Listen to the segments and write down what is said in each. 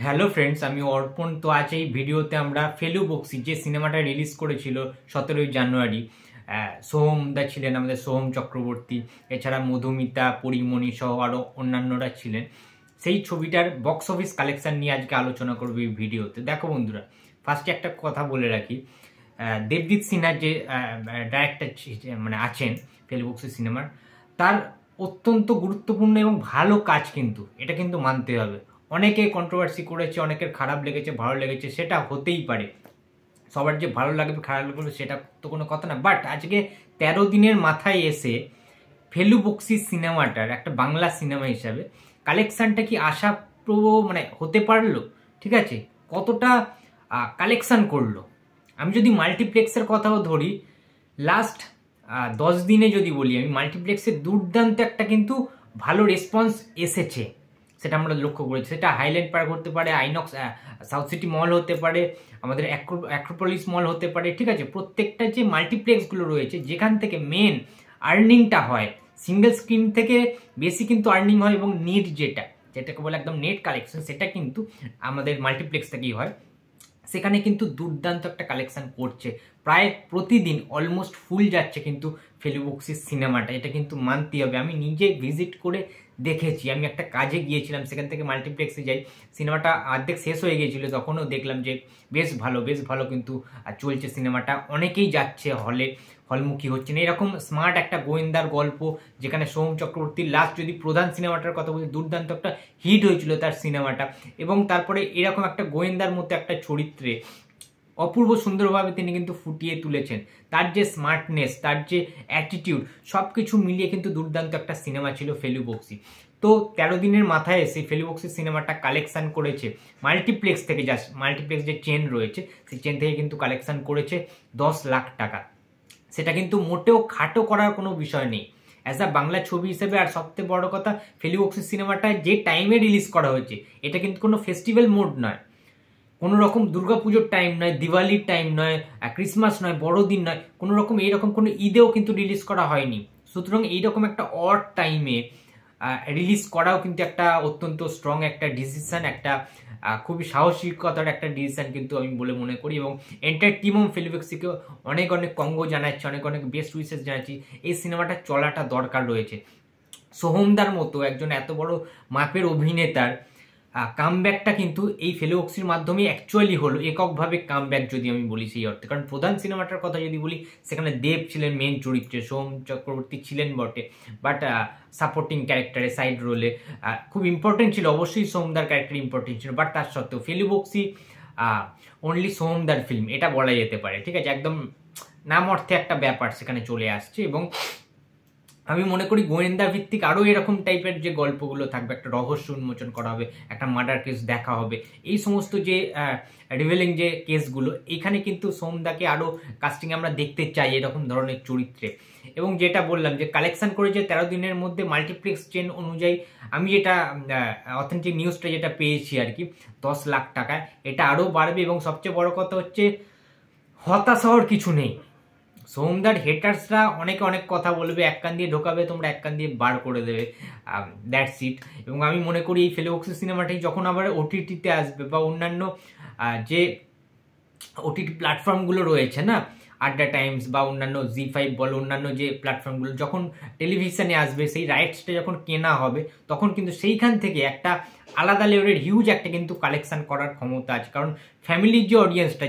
Hello friends, আমি অর্পণ। তো আজ এই ভিডিওতে আমরা ফেলু বক্সি যে সিনেমাটা রিলিজ করেছিল 17ই জানুয়ারি, সোহমদা ছিলেন, আমাদের সোহম চক্রবর্তী, এছাড়া মধুমিতা, পরিমণি সহ আরও অন্যান্যরা ছিলেন। সেই ছবিটার বক্স অফিস কালেকশন নিয়ে আজকে আলোচনা করবো এই ভিডিওতে। দেখো বন্ধুরা, ফার্স্টে একটা কথা বলে রাখি, দেবজিৎ সিনহা যে ডাইরেক্টর মানে আছেন ফেলু বক্সি সিনেমার, তার অত্যন্ত গুরুত্বপূর্ণ এবং ভালো কাজ, কিন্তু এটা কিন্তু মানতে হবে। অনেকে কন্ট্রোভার্সি করেছে, অনেকের খারাপ লেগেছে, ভালো লেগেছে, সেটা হতেই পারে। সবার যে ভালো লাগবে খারাপ লাগবে সেটা তো কোনো কথা না। বাট আজকে 13 দিনের মাথায় এসে ফেলু বক্সি সিনেমাটার একটা বাংলা সিনেমা হিসাবে কালেকশানটা কি আশাপ্রব মানে হতে পারলো? ঠিক আছে, কতটা কালেকশান করলো? আমি যদি মাল্টিপ্লেক্সের কথাও ধরি, লাস্ট 10 দিনে যদি বলি আমি, মাল্টিপ্লেক্সের দুর্দান্ত একটা কিন্তু ভালো রেসপন্স এসেছে, সেটা আমরা লক্ষ্য করেছি। সেটা হাইল্যান্ড পার্ক হতে পারে, আইনক্স সাউথ সিটি মল হতে পারে, আমাদের অ্যাক্রোপলিস মল হতে পারে। ঠিক আছে, প্রত্যেকটা যে মাল্টিপ্লেক্সগুলো রয়েছে যেখান থেকে মেন আর্নিংটা হয়, সিঙ্গেল স্ক্রিন থেকে বেশি কিন্তু আর্নিং হয়, এবং নেট যেটাকে বলে একদম নেট কালেকশন, সেটা কিন্তু আমাদের মাল্টিপ্লেক্স থেকেই হয়। সেখানে কিন্তু দুর্দান্ত একটা কালেকশন করছে, প্রায় প্রতিদিন অলমোস্ট ফুল যাচ্ছে কিন্তু ফেলু বক্সির সিনেমাটা, এটা কিন্তু মানতেই হবে। আমি নিজে ভিজিট করে দেখেছি, আমি একটা কাজে গিয়েছিলাম, সেখান থেকে মাল্টিপ্লেক্সে যাই, সিনেমাটা অর্ধেক শেষ হয়ে গিয়েছিল, তখনও দেখলাম যে বেশ ভালো কিন্তু চলছে সিনেমাটা, অনেকেই যাচ্ছে হলমুখী হচ্ছেন। এরকম স্মার্ট একটা গোয়েন্দার গল্প, যেখানে সোহম চক্রবর্তীর লাস্ট যদি প্রধান সিনেমাটার কথা বলি, দুর্দান্ত একটা হিট হয়েছিল তার সিনেমাটা, এবং তারপরে এরকম একটা গোয়েন্দার মতো একটা চরিত্রে অপূর্ব সুন্দরভাবে তিনি কিন্তু ফুটিয়ে তুলেছেন। তার যে স্মার্টনেস, তার যে অ্যাটিটিউড, সব কিছু মিলিয়ে কিন্তু দুর্দান্ত একটা সিনেমা ছিল ফেলু বক্সি। তো 13 দিনের মাথায় এসে ফেলু বক্সি সিনেমাটা কালেকশন করেছে মাল্টিপ্লেক্স থেকে, মাল্টিপ্লেক্স যে চেন রয়েছে সেই চেন থেকে কিন্তু কালেকশন করেছে 10 লাখ টাকা। সেটা কিন্তু মোটেও খাটো করার কোনো বিষয় নেই অ্যাজ আ বাংলা ছবি হিসেবে। আর সবথেকে বড় কথা, ফেলু বক্সি সিনেমাটা যে টাইমে রিলিজ করা হয়েছে, এটা কিন্তু কোনো ফেস্টিভ্যাল মোড নয়, কোনো রকম দুর্গাপুজোর টাইম নয়, দিওয়ালির টাইম নয়, ক্রিসমাস নয়, বড়দিন নয়, কোনো রকম এইরকম কোনো ঈদেও কিন্তু রিলিজ করা হয়নি। সুতরাং এইরকম একটা অড টাইমে রিলিজ করাও কিন্তু একটা অত্যন্ত স্ট্রং একটা ডিসিশন, একটা খুবই সাহসিকতার একটা ডিসিশন কিন্তু আমি বলে মনে করি। এবং এন্টার টিম ফেলু বক্সিকে অনেক কঙ্গ জানাচ্ছি, অনেক বেস্ট উইশেস জানাচ্ছি। এই সিনেমাটা চলাটা দরকার রয়েছে। সোহমদার মতো একজন এত বড় মাপের অভিনেতার কামব্যাকটা কিন্তু এই ফেলু বক্সির মাধ্যমে অ্যাকচুয়ালি হলো, এককভাবে কামব্যাক যদি আমি বলি সেই অর্থে। কারণ প্রধান সিনেমাটার কথা যদি বলি, সেখানে দেব ছিলেন মেন চরিত্রে, সোহম চক্রবর্তী ছিলেন বটে, বাট সাপোর্টিং ক্যারেক্টারে, সাইড রোলে খুব ইম্পর্টেন্ট ছিল, অবশ্যই সোহমদার ক্যারেক্টার ইম্পর্টেন্ট ছিল, বাট তার সত্ত্বেও ফেলু বক্সি অনলি সোহমদার ফিল্ম, এটা বলা যেতে পারে। ঠিক আছে, একদম নাম অর্থে একটা ব্যাপার সেখানে চলে আসছে। এবং আমি মনে করি গোয়েন্দা ভিত্তিক আরও এরকম টাইপের যে গল্পগুলো থাকবে, একটা রহস্য উন্মোচন করা হবে, একটা মার্ডার কেস দেখা হবে, এই সমস্ত যে রিভেলিং যে কেসগুলো, এখানে কিন্তু সোমদাকে আরও কাস্টিং আমরা দেখতে চাই এরকম ধরনের চরিত্রে। এবং যেটা বললাম যে কালেকশন করেছে 13 দিনের মধ্যে মাল্টিপ্লেক্স চেন অনুযায়ী, আমি যেটা অথেন্টিক নিউজটা যেটা পেয়েছি আর কি, 10 লাখ টাকায় এটা আরও বাড়বে। এবং সবচেয়ে বড় কথা হচ্ছে, হতাশ হওয়ার কিছু নেই। সোহমদার হেটার্সরা অনেক কথা বলবে, এক কান দিয়ে ঢোকাবে, তোমরা এক কান দিয়ে বার করে দেবে, দ্যাটস ইট। এবং আমি মনে করি এই ফেলু বক্সি সিনেমাটি যখন আবার ওটিটিতে আসবে, বা অন্যান্য যে ওটিটি প্ল্যাটফর্মগুলো রয়েছে না, আড্ডা টাইমস বা অন্যান্য জি5 বলো, অন্যান্য যে প্ল্যাটফর্মগুলো যখন টেলিভিশনে আসবে, সেই রাইটসটা যখন কেনা হবে, তখন কিন্তু সেইখান থেকে একটা আলাদা লেভেলের হিউজ একটা কিন্তু কালেকশন করার ক্ষমতা আছে। কারণ ফ্যামিলির যে অডিয়েন্সটা,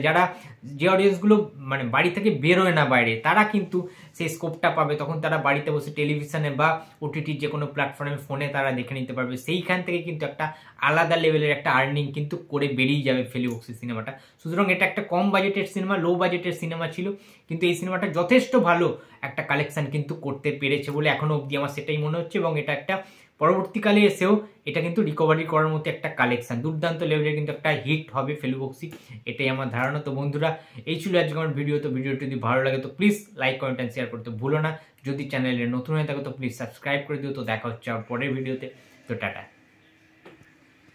যে অডিয়েন্সগুলো মানে বাড়ি থেকে বেরোয় না বাইরে, তারা কিন্তু সেই স্কোপটা পাবে, তখন তারা বাড়িতে বসে টেলিভিশনে বা ওটিটির যে কোনো প্ল্যাটফর্মে ফোনে তারা দেখে নিতে পারবে। সেইখান থেকে কিন্তু একটা আলাদা লেভেলের একটা আর্নিং কিন্তু করে বেরিয়ে যাবে ফেলু বক্সি সিনেমাটা। সুতরাং এটা একটা কম বাজেটের সিনেমা, লো বাজেটের সিনেমা ছিল, কিন্তু এই সিনেমাটা যথেষ্ট ভালো একটা কালেকশন কিন্তু করতে পেরেছে বলে এখনো অবধি আমার সেটাই মনে হচ্ছে। এবং এটা একটা পরবর্তীকালে এসেও এটা কিন্তু রিকভারি করার মতো একটা কালেকশন, দুর্দান্ত লেভেলের কিন্তু একটা হিট হবে ফেলু বক্সি, এটাই আমার ধারণা। তো বন্ধুরা, এই ছিল আজকে আমার ভিডিও। তো ভিডিওটি যদি ভালো লাগে তো please like, comment and share করতে ভুলো না। যদি চ্যানেলে নতুন হয়ে থাকে তো প্লিজ সাবস্ক্রাইব করে দিও। তো দেখা হচ্ছে আর পরের ভিডিওতে। তো টাটা।